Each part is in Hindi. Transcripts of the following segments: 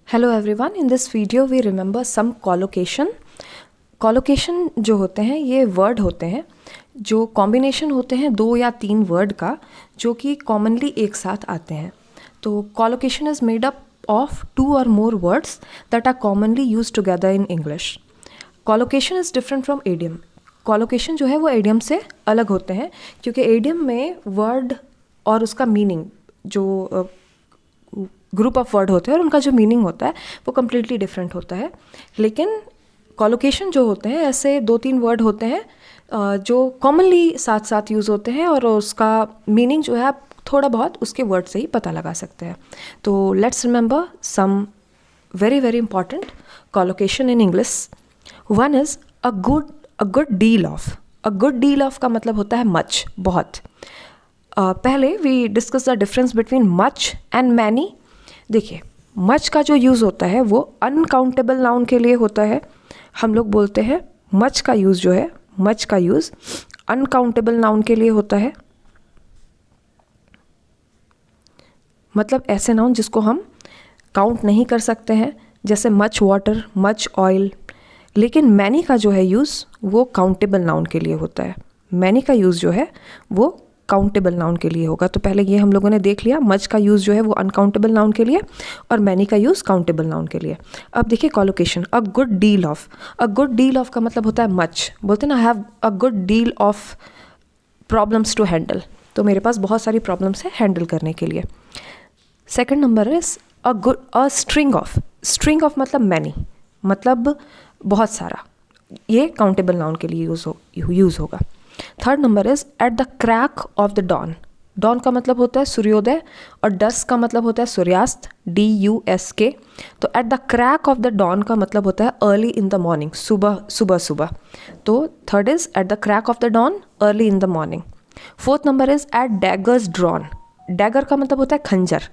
Hello everyone, in this video we remember some collocation. Collocation जो होते हैं ये वर्ड होते हैं जो कॉम्बिनेशन होते हैं दो या तीन वर्ड का, जो कि कॉमनली एक साथ आते हैं। तो collocation is made up of two और more words that are commonly used together in English. Collocation is different from idiom. Collocation जो है वो एडियम से अलग होते हैं, क्योंकि एडियम में वर्ड और उसका मीनिंग जो ग्रुप ऑफ वर्ड होते हैं और उनका जो मीनिंग होता है वो कम्प्लीटली डिफरेंट होता है। लेकिन कॉलोकेशन जो होते हैं ऐसे दो तीन वर्ड होते हैं जो कॉमनली साथ साथ यूज़ होते हैं और उसका मीनिंग जो है आप थोड़ा बहुत उसके वर्ड से ही पता लगा सकते हैं। तो let's remember some very very important collocation in English. One is a good deal of. A good deal of का मतलब होता है मच, बहुत। पहले we discuss the difference between much and many. देखिए, मच का जो यूज़ होता है वो अनकाउंटेबल नाउन के लिए होता है। हम लोग बोलते हैं मच का यूज़ जो है, मच का यूज़ अनकाउंटेबल नाउन के लिए होता है। मतलब ऐसे नाउन जिसको हम काउंट नहीं कर सकते हैं, जैसे मच वाटर, मच ऑयल। लेकिन मैनी का जो है यूज़ वो काउंटेबल नाउन के लिए होता है। मैनी का यूज़ जो है वो काउंटेबल नाउन के लिए होगा। तो पहले ये हम लोगों ने देख लिया, मच का यूज़ जो है वो अनकाउंटेबल नाउन के लिए और मैनी का यूज़ काउंटेबल नाउन के लिए। अब देखिए collocation, a good deal of. A good deal of का मतलब होता है मच। बोलते हैं ना, have a good deal of problems to handle. तो मेरे पास बहुत सारी प्रॉब्लम्स है हैंडल करने के लिए। Second number is a string of. String of मतलब मैनी, मतलब बहुत सारा। ये काउंटेबल नाउन के लिए यूज़ होगा। Third number is at the crack of the dawn. Dawn का मतलब होता है सूर्योदय और डस्क का मतलब होता है सूर्यास्त, DUSK। तो at the crack of the dawn का मतलब होता है अर्ली इन द मॉर्निंग, सुबह सुबह सुबह। तो third is at the crack of the dawn, early in the morning. Fourth number is at daggers drawn. Dagger का मतलब होता है खंजर।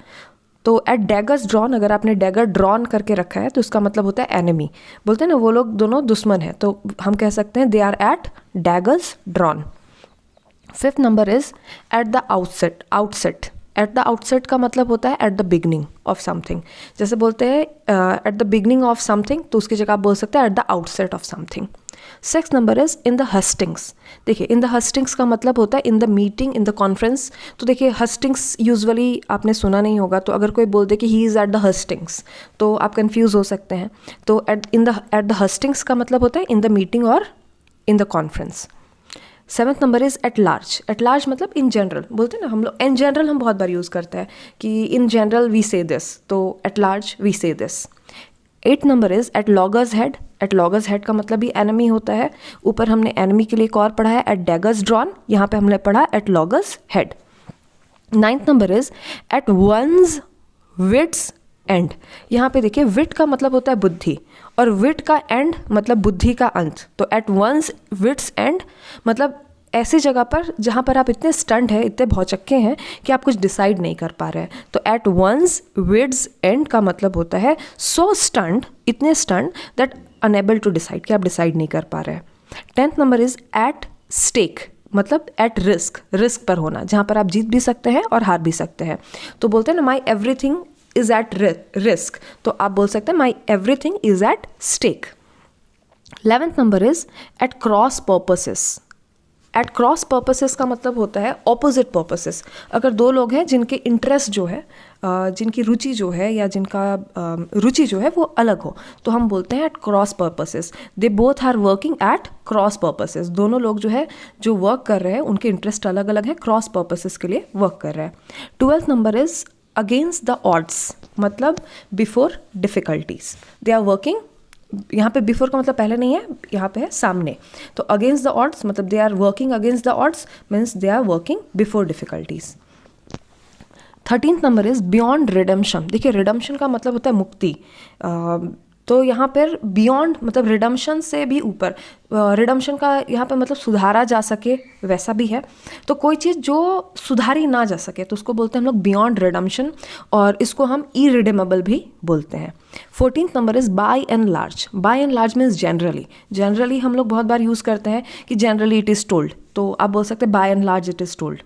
तो एट डैगर्स ड्रॉन, अगर आपने डैगर ड्रॉन करके रखा है तो उसका मतलब होता है एनिमी। बोलते हैं ना वो लोग दोनों दुश्मन हैं, तो हम कह सकते हैं they are at daggers drawn. Fifth number is at the outset. Outset, at the outset का मतलब होता है at the beginning of something. जैसे बोलते हैं at the beginning of something, तो उसकी जगह आप बोल सकते हैं at the outset of something. Six number is in the hustings. देखिए, इन द हस्टिंग्स का मतलब होता है in the meeting, in the conference. तो देखिए, हस्टिंग्स यूजुअली आपने सुना नहीं होगा, तो अगर कोई बोल दे कि ही इज़ एट द हस्टिंग्स तो आप कंफ्यूज हो सकते हैं। तो एट द हस्टिंग्स का मतलब होता है इन द मीटिंग और इन the conference. Seventh number is at large. At large मतलब इन जनरल। बोलते हैं ना हम लोग इन जनरल, हम बहुत बार यूज़ करते हैं कि in general we say this, तो at large we say this. Eight number is at loggers head. At loggers head का मतलब भी एनिमी होता है। ऊपर हमने एनिमी के लिए एक और पढ़ा है एट डैगर्स ड्रॉन, यहाँ पे हमने पढ़ा at loggers head. Ninth number is at one's wits end. यहाँ पे देखिए, विट का मतलब होता है बुद्धि और विट का एंड मतलब बुद्धि का अंत। तो एट वंस विट्स एंड मतलब ऐसी जगह पर जहाँ पर आप इतने स्टंट हैं, इतने भौचक्के हैं कि आप कुछ डिसाइड नहीं कर पा रहे हैं। तो एट वंस विड्स एंड का मतलब होता है सो स्टंट, इतने stunned that unable to decide, कि आप डिसाइड नहीं कर पा रहे हैं। Tenth number is at stake, मतलब एट रिस्क, रिस्क पर होना, जहाँ पर आप जीत भी सकते हैं और हार भी सकते हैं। तो बोलते हैं ना my everything is at risk, तो आप बोल सकते हैं my everything is at stake. 11th number is at cross purposes. At cross purposes का मतलब होता है ऑपोजिट पर्पसेस। अगर दो लोग हैं जिनके इंटरेस्ट जो है, जिनकी रुचि जो है या जिनका रुचि जो है वो अलग हो, तो हम बोलते हैं at cross purposes. They both are working at cross purposes. दोनों लोग जो है जो वर्क कर रहे हैं उनके इंटरेस्ट अलग अलग है, क्रॉस पर्पसेस के लिए वर्क कर रहे हैं। 12th number is against the odds, मतलब before difficulties. They are working, यहाँ पे बिफोर का मतलब पहले नहीं है, यहाँ पे है सामने। तो अगेंस्ट द ऑड्स मतलब they are working against the odds, means they are working before difficulties. 13th number is beyond redemption. देखिए, रिडम्पशन का मतलब होता है मुक्ति। तो यहाँ पर बियॉन्ड मतलब रिडम्पशन से भी ऊपर। रिडम्पशन का यहाँ पे मतलब सुधारा जा सके, वैसा भी है। तो कोई चीज़ जो सुधारी ना जा सके तो उसको बोलते हैं हम लोग बियॉन्ड रिडम्पशन, और इसको हम इरिडेमेबल भी बोलते हैं। 14th number is by and large. By and large means generally. Generally हम लोग बहुत बार यूज़ करते हैं कि जनरली इट इज़ टोल्ड, तो आप बोल सकते हैं by and large it is told.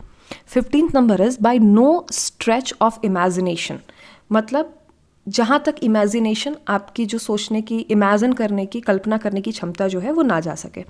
15th number is by no stretch of imagination, मतलब जहाँ तक इमेजिनेशन, आपकी जो सोचने की, इमेजिन करने की, कल्पना करने की क्षमता जो है वो ना जा सके।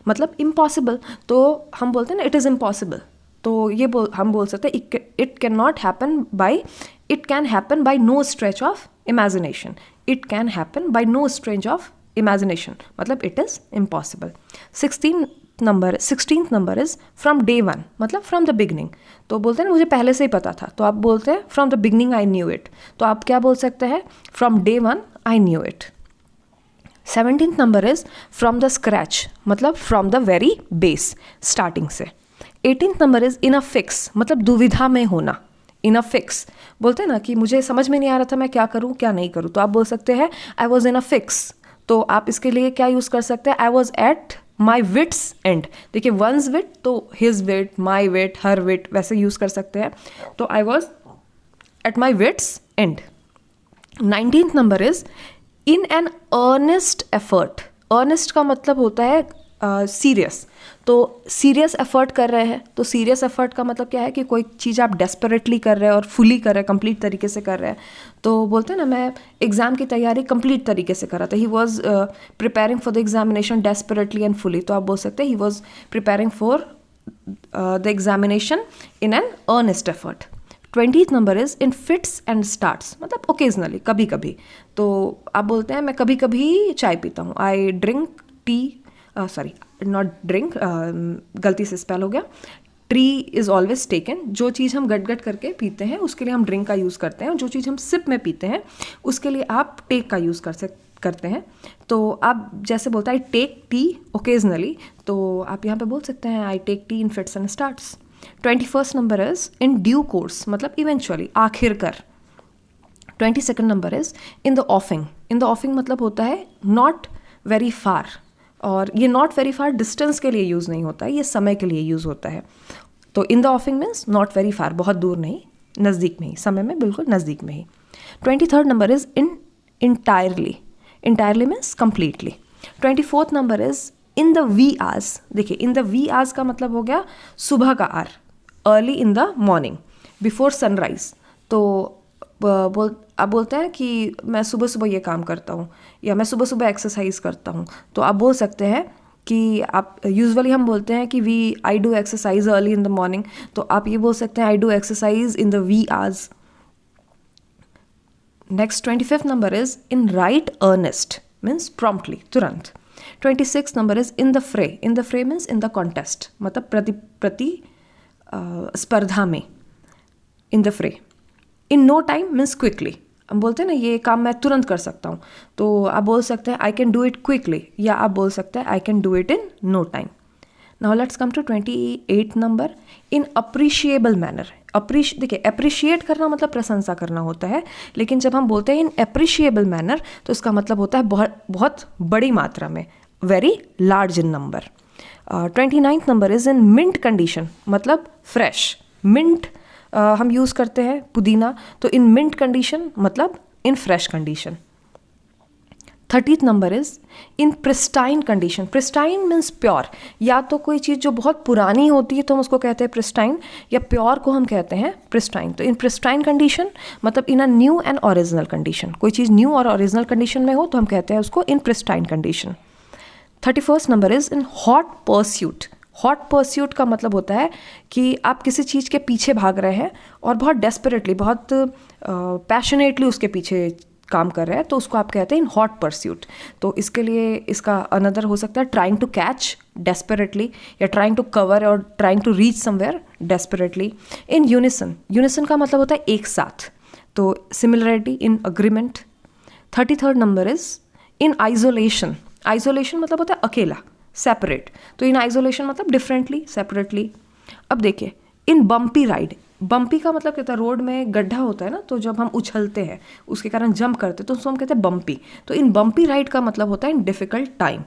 मतलब इम्पॉसिबल, तो हम बोलते हैं ना इट इज़ इम्पॉसिबल, तो ये हम बोल सकते हैं it can not happen by, it can happen by no stretch of imagination, it can happen by no stretch of imagination, मतलब it is impossible. 16th number is from day one, मतलब फ्रॉम द बिगनिंग। तो बोलते हैं ना मुझे पहले से ही पता था, तो आप बोलते हैं from the beginning I knew it, तो आप क्या बोल सकते हैं, from day one I knew it. 17th number is from the scratch, मतलब from the very base, starting से। 18th number is in a fix, मतलब दुविधा में होना, इन अ फिक्स। बोलते हैं ना कि मुझे समझ में नहीं आ रहा था मैं क्या करूँ क्या नहीं करूँ, तो आप बोल सकते हैं I was in a fix. तो आप इसके लिए क्या यूज़ कर सकते हैं, I was at my wits end. देखिए वंस विट तो हिज विट, माई विट, हर विट, वैसे यूज़ कर सकते हैं। तो I was at my wits end. 19th number is in an earnest effort. Earnest का मतलब होता है सीरियस, तो सीरियस एफर्ट कर रहे हैं, तो सीरियस एफर्ट का मतलब क्या है कि कोई चीज़ आप डेस्परेटली कर रहे हैं और फुली कर रहे हैं, कंप्लीट तरीके से कर रहे हैं। तो बोलते हैं ना मैं एग्ज़ाम की तैयारी कंप्लीट तरीके से कर रहा था, he was preparing for the examination desperately and fully, तो आप बोल सकते हैं he was preparing for the examination in an earnest effort. 20th number is in fits and starts, मतलब ओकेजनली, कभी कभी। तो आप बोलते हैं मैं कभी कभी चाय पीता हूँ, I drink tea, sorry not drink, गलती से स्पेल हो गया, ट्री इज़ ऑलवेज टेकन। जो चीज़ हम गट गट करके पीते हैं उसके लिए हम ड्रिंक का यूज़ करते हैं, और जो चीज़ हम सिप में पीते हैं उसके लिए आप टेक का यूज़ करते हैं। तो आप जैसे बोलते हैं आई टेक टी ओकेजनली, तो आप यहाँ पे बोल सकते हैं I take it in fits and starts. 21st number is in due course, मतलब इवेंचुअली, आखिरकार। 22nd number is in the offing. In the offing मतलब होता है नॉट वेरी फार, और ये नॉट वेरी फार डिस्टेंस के लिए यूज़ नहीं होता है, ये समय के लिए यूज़ होता है। तो इन the ऑफिंग means not very far, बहुत दूर नहीं, नज़दीक में ही, समय में बिल्कुल नज़दीक में ही। 23rd number is in entirely. Entirely means completely. 24th number is in the wee hours. देखिए इन द वी आवर्स का मतलब हो गया सुबह का hour, early in the morning, before sunrise. तो आप बोलते हैं कि मैं सुबह सुबह ये काम करता हूँ, या मैं सुबह सुबह एक्सरसाइज करता हूँ, तो आप बोल सकते हैं कि आप यूजुअली हम बोलते हैं कि I do exercise early in the morning, तो आप ये बोल सकते हैं I do exercise in the wee hours. Next 25th number is in right earnest, means promptly, तुरंत। 26th number is in the fray. In the fray means in the contest, मतलब प्रति स्पर्धा में, in the fray. In no time means quickly, हम बोलते हैं ना ये काम मैं तुरंत कर सकता हूँ, तो आप बोल सकते हैं I can do it quickly, या आप बोल सकते हैं I can do it in no time. Now let's come to 28th number, in appreciable manner. देखिए अप्रिशिएट करना मतलब प्रशंसा करना होता है, लेकिन जब हम बोलते हैं इन अप्रिशिएबल मैनर तो इसका मतलब होता है बहुत बहुत बड़ी मात्रा में, very large in number. 29th number is in mint condition, मतलब फ्रेश। मिंट हम यूज़ करते हैं पुदीना, तो इन मिंट कंडीशन मतलब in fresh condition. 30th number is in pristine condition. Pristine means pure, या तो कोई चीज़ जो बहुत पुरानी होती है तो हम उसको कहते हैं प्रिस्टाइन, या प्योर को हम कहते हैं प्रिस्टाइन। तो इन प्रिस्टाइन कंडीशन मतलब in a new and original condition, कोई चीज़ न्यू और ओरिजिनल कंडीशन में हो तो हम कहते हैं उसको in pristine condition. 31st number is in hot pursuit. Hot pursuit का मतलब होता है कि आप किसी चीज़ के पीछे भाग रहे हैं और बहुत डेस्परेटली, बहुत पैशनेटली उसके पीछे काम कर रहे हैं, तो उसको आप कहते हैं इन हॉट परस्यूट। तो इसके लिए इसका अनदर हो सकता है ट्राइंग टू कैच डेस्परेटली, या ट्राइंग टू कवर और trying to reach somewhere desperately. In unison, unison का मतलब होता है एक साथ, तो similarity, in agreement. 33rd number is in isolation. Isolation मतलब होता है अकेला, सेपरेट, तो इन आइसोलेशन मतलब डिफरेंटली, सेपरेटली। अब देखिए इन बम्पी राइड। बम्पी का मतलब कहता है रोड में गड्ढा होता है ना, तो जब हम उछलते हैं उसके कारण जंप करते हैं तो उसको हम कहते हैं बम्पी। तो इन बम्पी राइड का मतलब होता है इन डिफ़िकल्ट टाइम।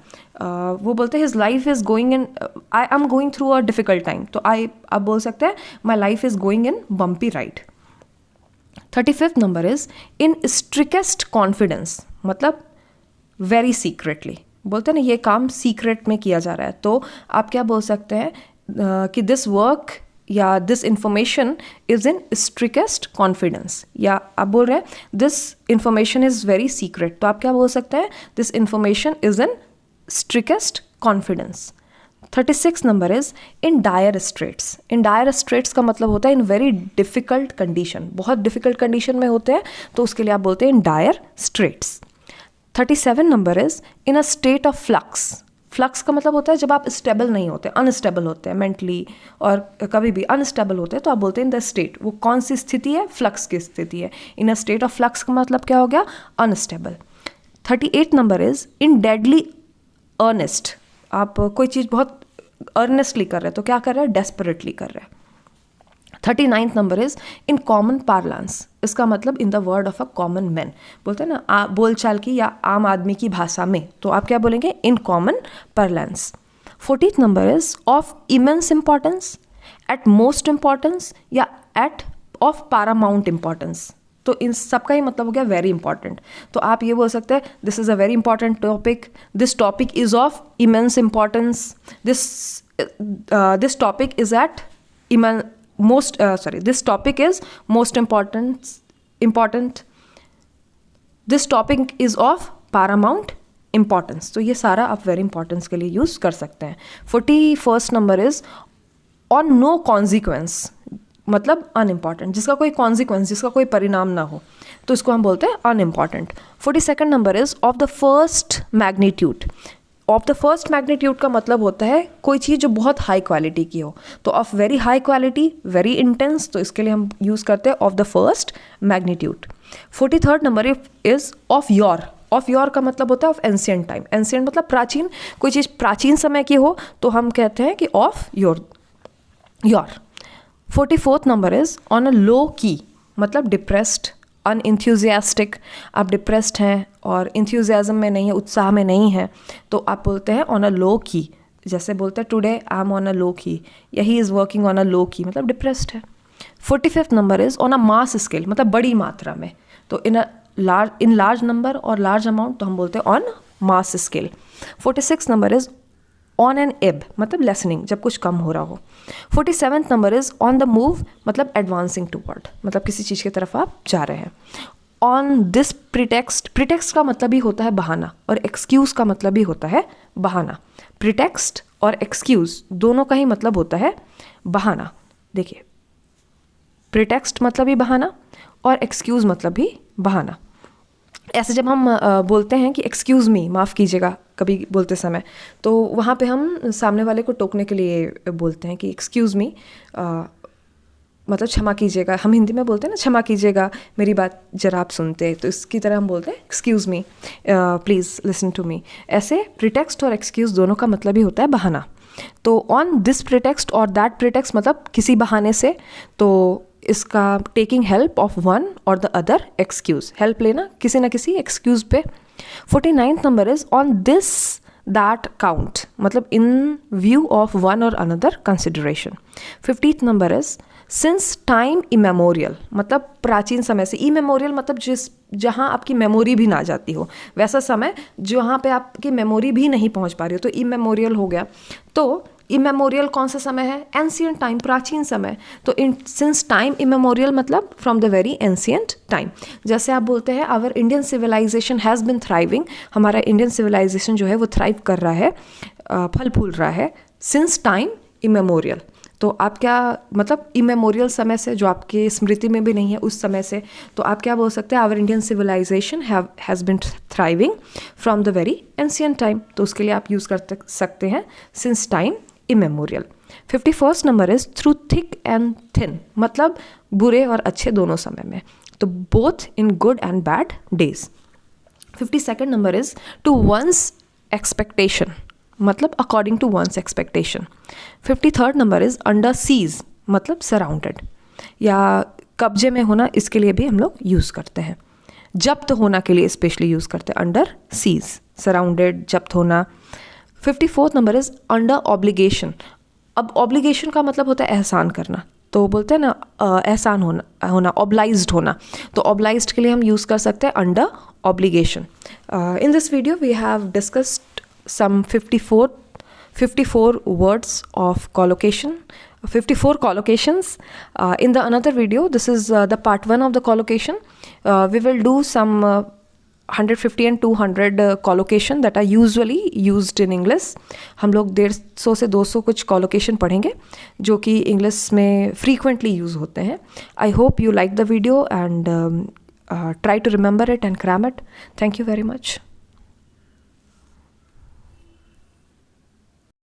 वो बोलते हैं his life is going in, I am going through a difficult time, तो आप बोल सकते हैं my life is going in bumpy ride. 35th number is in strictest confidence, मतलब वेरी सीक्रेटली। बोलते हैं ना ये काम सीक्रेट में किया जा रहा है, तो आप क्या बोल सकते हैं कि दिस वर्क या this information is in strictest confidence, या आप बोल रहे हैं this information is very secret, तो आप क्या बोल सकते हैं, this information is in strictest confidence. 36 number is in dire straits. In dire straits का मतलब होता है इन वेरी डिफ़िकल्ट कंडीशन, बहुत डिफ़िकल्ट कंडीशन में होते हैं, तो उसके लिए आप बोलते हैं in dire straits. 37 number is in a state of flux. Flux का मतलब होता है जब आप स्टेबल नहीं होते, अनस्टेबल होते हैं मेंटली, और कभी भी अनस्टेबल होते हैं, तो आप बोलते हैं इन द स्टेट। वो कौन सी स्थिति है, फ्लक्स की स्थिति है। In a state of flux का मतलब क्या हो गया, unstable. 38 number is in deadly earnest. आप कोई चीज़ बहुत अर्नेस्टली कर रहे हैं, तो क्या कर रहे हैं, डेस्परेटली कर रहे हैं। 39th number is in common parlance. इसका मतलब in the word of a common man, बोलते हैं ना बोलचाल की या आम आदमी की भाषा में, तो आप क्या बोलेंगे, in common parlance. 40th number is of immense importance, utmost importance, या एट ऑफ पैरामाउंट इंपॉर्टेंस। तो इन सब का ही मतलब हो गया वेरी इंपॉर्टेंट। तो आप ये बोल सकते हैं this is a very important topic, this topic is of immense importance, this topic is at this topic is most important, this topic is of paramount importance। तो ये सारा आप वेरी इंपॉर्टेंस के लिए यूज़ कर सकते हैं। 41st number is on no consequence, मतलब अनइम्पॉर्टेंट, जिसका कोई कॉन्सिक्वेंस, जिसका कोई परिणाम ना हो, तो इसको हम बोलते हैं unimportant. 42nd number is of the first magnitude. Of the first magnitude का मतलब होता है कोई चीज़ जो बहुत हाई क्वालिटी की हो, तो of very high quality, very intense, तो इसके लिए हम यूज़ करते हैं of the first magnitude. 43rd number is of your. Of your का मतलब होता है ऑफ एंशिएंट टाइम। एंशिएंट मतलब प्राचीन, कोई चीज़ प्राचीन समय की हो तो हम कहते हैं कि of yore. 44th number is on a low key, मतलब डिप्रेस्ड, अनइंथ्यूजियास्टिक। आप डिप्रेस्ड हैं और इंथ्यूजियाज्म में नहीं है, उत्साह में नहीं है, तो आप बोलते हैं ऑन अ लो की। जैसे बोलते हैं today I am on a low key, या he is working on a low key, मतलब डिप्रेस्ड है। 45th number is on a mass scale, मतलब बड़ी मात्रा में, तो इन लार्ज नंबर और लार्ज अमाउंट, तो हम बोलते हैं on mass scale. 46 number is on an ebb, मतलब लेसनिंग, जब कुछ कम हो रहा हो। 47th number is on the move, मतलब एडवांसिंग टूवर्ड, मतलब किसी चीज़ की तरफ आप जा रहे हैं। ऑन दिस प्रिटेक्स्ट, प्रिटेक्स्ट का मतलब भी होता है बहाना, और एक्सक्यूज़ का मतलब भी होता है बहाना। प्रिटेक्स्ट और एक्सक्यूज़ दोनों का ही मतलब होता है बहाना। देखिए, प्रिटेक्स्ट मतलब भी बहाना और एक्सक्यूज़ मतलब भी बहाना। ऐसे जब हम बोलते हैं कि एक्सक्यूज़ मी, माफ़ कीजिएगा, कभी बोलते समय, तो वहाँ पे हम सामने वाले को टोकने के लिए बोलते हैं कि एक्सक्यूज़ मी, मतलब क्षमा कीजिएगा। हम हिंदी में बोलते हैं ना, क्षमा कीजिएगा, मेरी बात जरा आप सुनते, तो इसकी तरह हम बोलते हैं excuse me, please listen to me. ऐसे प्रिटेक्स्ट और एक्सक्यूज़ दोनों का मतलब ही होता है बहाना। तो ऑन दिस प्रिटेक्स्ट और दैट प्रिटेक्स्ट मतलब किसी बहाने से, तो इसका टेकिंग हेल्प ऑफ वन और द अदर एक्सक्यूज़, हेल्प लेना किसी ना किसी एक्सक्यूज़ पे। 49th number is on this that count, मतलब इन व्यू ऑफ वन और another consideration. 50th number is since time immemorial, मतलब प्राचीन समय से। इमेमोरियल मतलब जहाँ आपकी मेमोरी भी ना जाती हो, वैसा समय जहाँ पे आपकी मेमोरी भी नहीं पहुँच पा रही हो, तो इमेमोरियल हो गया। तो इमेमोरियल कौन सा समय है, एंशिएंट टाइम, प्राचीन समय। तो इन सिंस टाइम इमेमोरियल मतलब from the very ancient time. जैसे आप बोलते हैं our Indian civilisation has been thriving, हमारा इंडियन सिविलाइजेशन जो है वो थ्राइव कर रहा है, फल फूल रहा है, सिंस टाइम इमेमोरियल। तो आप क्या मतलब इमेमोरियल समय से, जो आपके स्मृति में भी नहीं है उस समय से, तो आप क्या बोल सकते हैं, our Indian civilisation has been thriving from the very ancient time. तो उसके लिए आप यूज़ कर सकते हैं since time immemorial. 51st number is through thick and thin, मतलब बुरे और अच्छे दोनों समय में, तो both in good and bad days. 52nd number is to one's expectation, मतलब according to one's expectation. 53rd number is under siege, मतलब सराउंडेड या कब्जे में होना, इसके लिए भी हम लोग यूज़ करते हैं। जब्त होना के लिए स्पेशली यूज़ करते हैं अंडर सीज, सराउंडेड, जब्त होना। 54th number is under obligation. अब ऑब्लिगेशन का मतलब होता है एहसान करना, तो बोलते हैं ना एहसान होना ऑब्लाइज्ड होना, तो ऑब्लाइज्ड के लिए हम यूज़ कर सकते हैं under obligation. In this video we have discussed some 54 words of collocation, 54 collocations. In the another video, this is the part 1 of the collocation. We will do some 150 and 200 collocation that are usually used in English. हम लोग 150 से 200 कुछ collocation पढ़ेंगे जो कि English में frequently use होते हैं. I hope you like the video and try to remember it and cram it. Thank you very much.